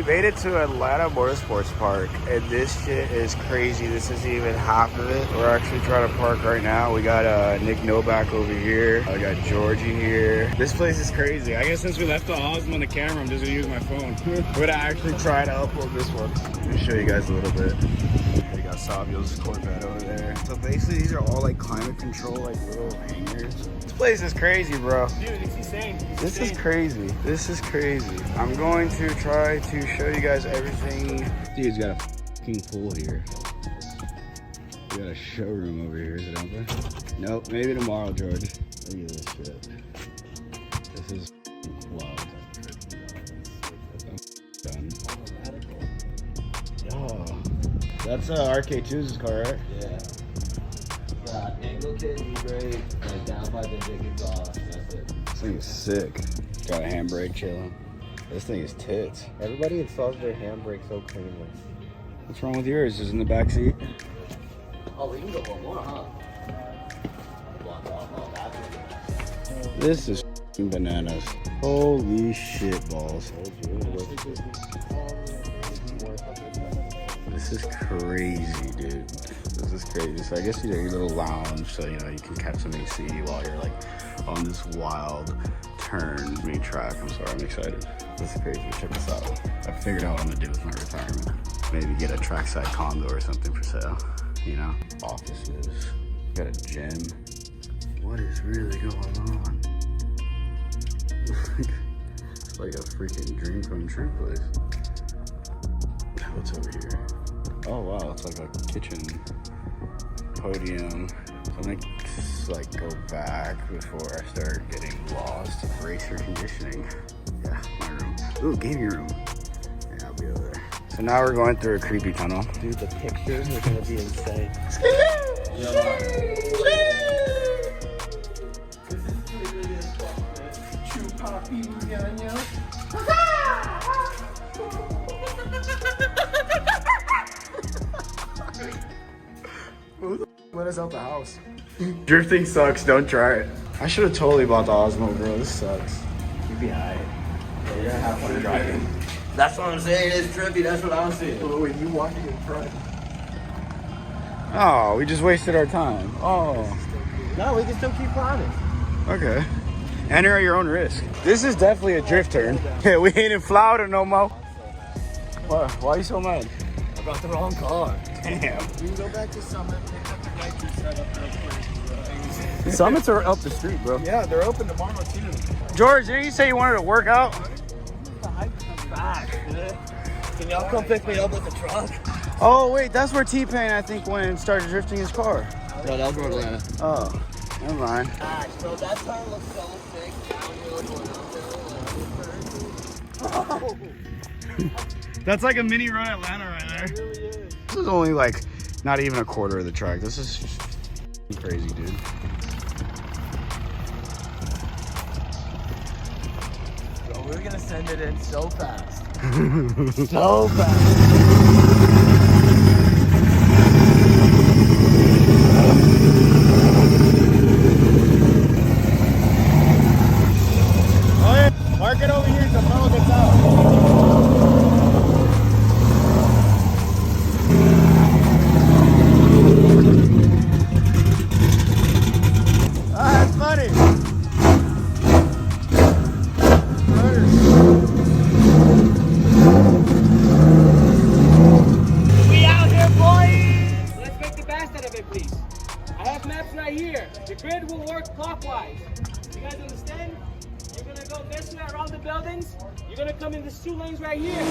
we made it to Atlanta Motorsports Park, and this shit is crazy. This is even half of it. We're actually trying to park right now. We got Nick Novak over here. I got Georgie here. This place is crazy. I guess since we left the Osmo on the camera, I'm just gonna use my phone. We're gonna actually try to upload this one. Let me show you guys a little bit. We got Savio's Corvette over there. So basically, these are all like climate control, like little hangars. This place is crazy, bro. Dude, it's insane. This is crazy. This is crazy. I'm going to try to show you guys everything. Dude's got a fucking pool here. We got a showroom over here. Is it open? Nope. Maybe tomorrow, George. Look at this shit. This is wild. I'm done. Oh, that's RK2's car, right? Yeah. Angle kit, e-brake, and downpipe and big exhaust. That's it. This thing is sick. Got a handbrake chilling. This thing is tits. Everybody installs their handbrake so cleanly. What's wrong with yours? Is it in the back seat? Oh, we can go one more, huh? This is bananas. Holy shit balls. This is crazy, dude. This is crazy. So I guess you got your little lounge, so you know you can catch some AC while you're like on this wild turn main track. I'm sorry, I'm excited. This is crazy. Check this out. I figured out what I'm gonna do with my retirement. Maybe get a trackside condo or something for sale. You know, offices. Got a gym. What is really going on? It's like a freaking dream come true place. What's over here? Oh wow, it's like a kitchen podium. So I'm gonna just like go back before I start getting lost. Racer conditioning. Yeah, my room. Ooh, gaming room. Yeah, I'll be over there. So now we're going through a creepy tunnel. Dude, the pictures are gonna be insane. Let us out the house. Drifting sucks, don't try it. I should have totally bought the Osmo, bro. This sucks. You'd be high. You're gonna have fun driving. That's what I'm saying. It's trippy. That's what I'm saying. When you walking in front. Oh, we just wasted our time. Oh. No, we can still keep climbing. Okay. Enter at your own risk. This is definitely a drift turn. Yeah, we ain't in Florida no more. Why are you so mad? I brought the wrong car. Damn. We can go back to Summit, pick up the Nike set up real quick. Summits are up the street, bro. Yeah, they're open tomorrow too. George, didn't you say you wanted to work out? The hype comes back. Can y'all come pick me up with the truck? Oh, wait, that's where T-Pain, I think, went and started drifting his car. No, that was from Atlanta. Oh, never mind. Gosh, bro, that turn looks so sick. Downhill, going uphill. That's like a mini run Atlanta right there. It really is. This is only like not even a quarter of the track. This is crazy, dude. Bro, we're gonna send it in so fast. So fast. Oh yeah, mark it over here so Mel gets out. That's funny. We out here, boys! Let's make the best out of it, please. I have maps right here. The grid will work clockwise. You guys understand? You're gonna go this way around the buildings. You're gonna come in these 2 lanes right here.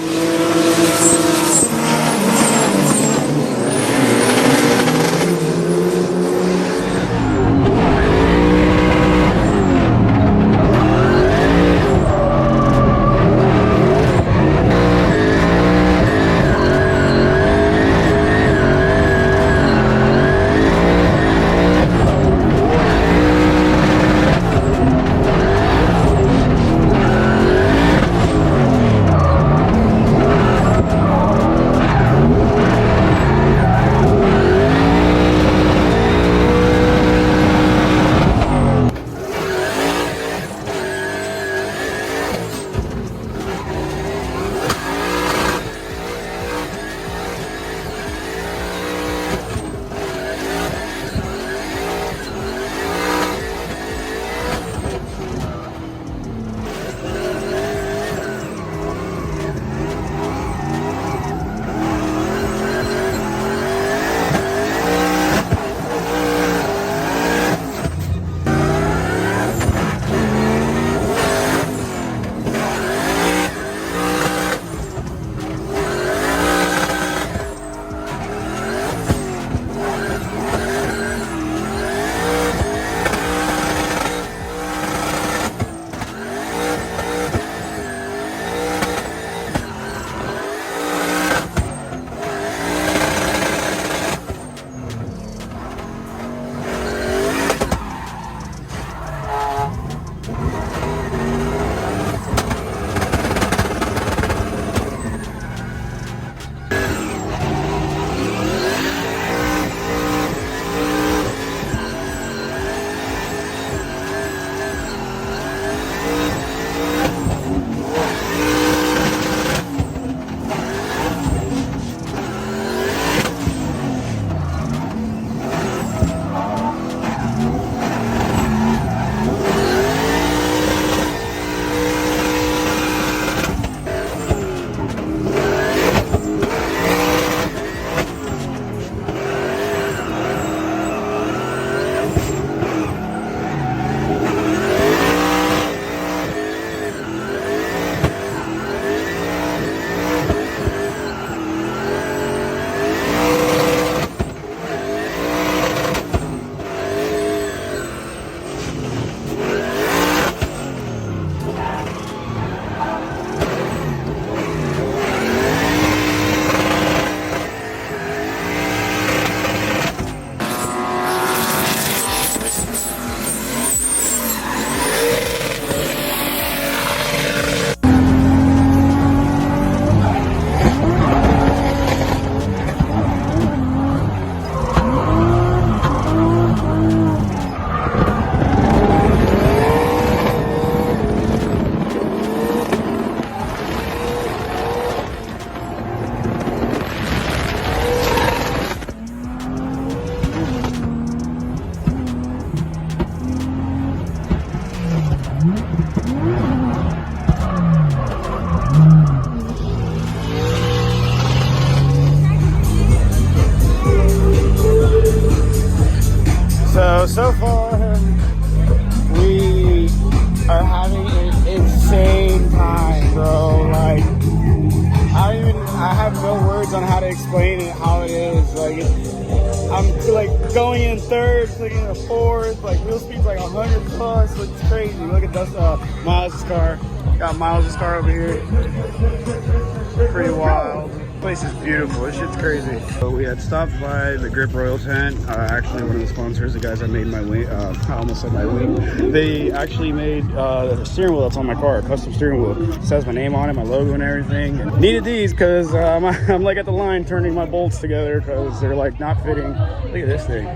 So far, we are having an insane time, bro. Like, I have no words on how to explain it, how it is. Like, I'm like going in third, clicking in fourth, like wheel speed's like 100 plus, it's crazy. Look at this, Miles' car. Got Miles' car over here. Pretty wild. This place is beautiful. This shit's crazy. So we had stopped by the Grip Royal tent. Actually, one of the sponsors, the guys that made my wing, I almost said my wing. They actually made the steering wheel that's on my car, a custom steering wheel. It says my name on it, my logo and everything. And needed these because I'm like at the line turning my bolts together because they're like not fitting. Look at this thing.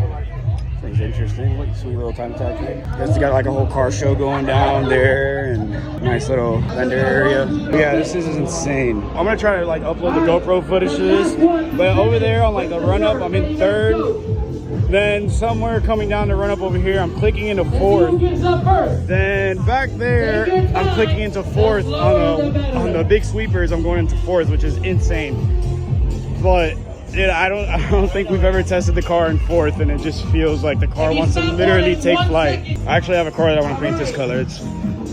Thing's interesting. Look, sweet little time attack thing. It's got like a whole car show going down there and nice little vendor area. But yeah, this is insane. I'm gonna try to like upload the GoPro footage to this, but over there on like the run up, I'm in third. Then somewhere coming down the run up over here, I'm clicking into fourth. Then back there, I'm clicking into fourth on the big sweepers. I'm going into fourth, which is insane. But dude, I don't think we've ever tested the car in fourth, and it just feels like the car wants to literally take flight. I actually have a car that I want to paint this color. It's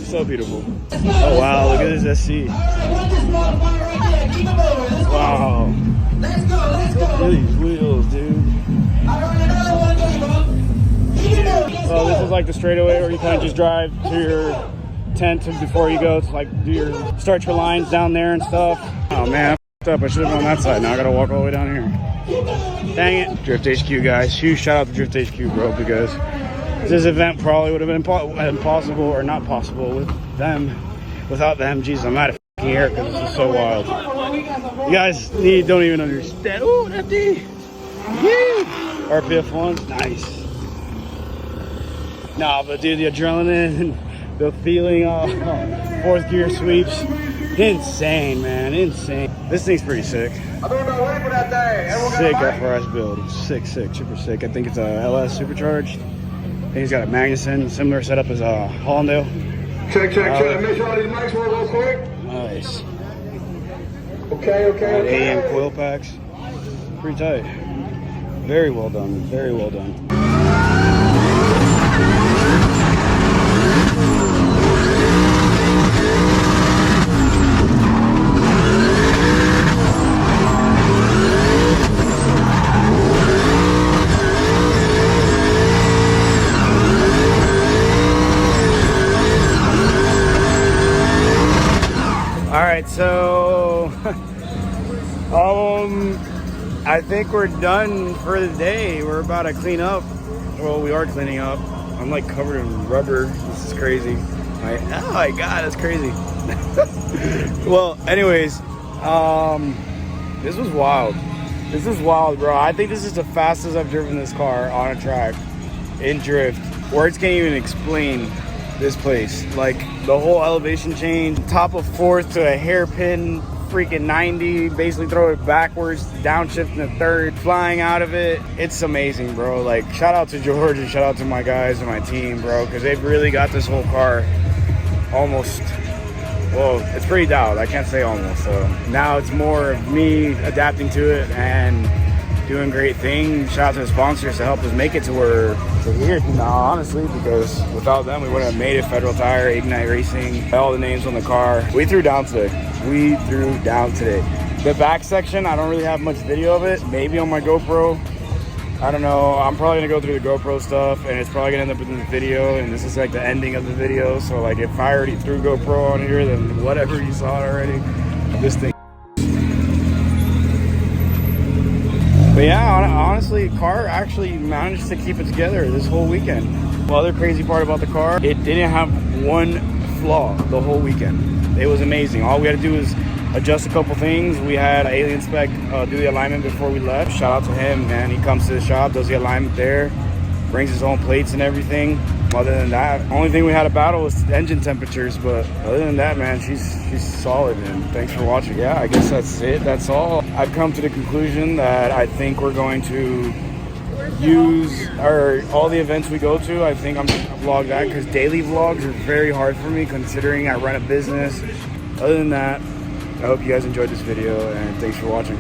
so beautiful. Oh wow, look at this SC. Wow. Look at these wheels, dude. So this is like the straightaway where you kind of just drive to your tent before you go to like start your lines down there and stuff. Oh man. Up. I should have gone that side. Now I gotta walk all the way down here. Dang it. Drift HQ guys. Huge shout out to Drift HQ, bro, because this event probably would have been impossible or not possible without them. Jesus, I'm out of here because this is so wild. You guys don't even understand. Ooh, FD. Yee. RPF 1. Nice. Nah, but dude, the adrenaline, the feeling of fourth gear sweeps. Insane, man, insane. This thing's pretty sick. Sick FRS build. Sick, super sick. I think it's a LS supercharged. I think he's got a Magnuson, similar setup as a Hollandale. Check. Make sure all these mics work real quick. Nice. Okay. AM coil packs. Pretty tight. Very well done. Very well done. So I think we're done for the day. We're about to clean up. Well, we are cleaning up. I'm like covered in rubber. This is crazy. Oh my god, that's crazy. Well, anyways, this was wild. This is wild, bro. I think this is the fastest I've driven this car on a track in drift. Words can't even explain this place. Like the whole elevation change, top of fourth to a hairpin freaking 90, basically throw it backwards, downshift in the third, flying out of it. It's amazing, bro. Like shout out to George and shout out to my guys and my team, bro, because they've really got this whole car almost, well, it's pretty dialed. I can't say almost. So now it's more of me adapting to it and doing great things. Shout out to the sponsors to help us make it to where we're here now, honestly, because without them we wouldn't have made it. Federal Tire, 89 Racing, all the names on the car. We threw down today. The back section, I don't really have much video of it. Maybe on my GoPro. I don't know. I'm probably gonna go through the GoPro stuff and it's probably gonna end up in the video, and this is like the ending of the video. So like if I already threw GoPro on here, then whatever, you saw it already. This thing. But yeah, honestly, car actually managed to keep it together this whole weekend. The other crazy part about the car, it didn't have one flaw the whole weekend. It was amazing. All we had to do was adjust a couple things. We had Alien Spec do the alignment before we left. Shout out to him, man. He comes to the shop, does the alignment there, brings his own plates and everything. Other than that, only thing we had to battle was engine temperatures, but other than that, man, she's solid, and thanks for watching. Yeah, I guess that's it. That's all. I've come to the conclusion that I think we're going to use all the events we go to. I think I'm gonna vlog that because daily vlogs are very hard for me considering I run a business. Other than that, I hope you guys enjoyed this video, and thanks for watching.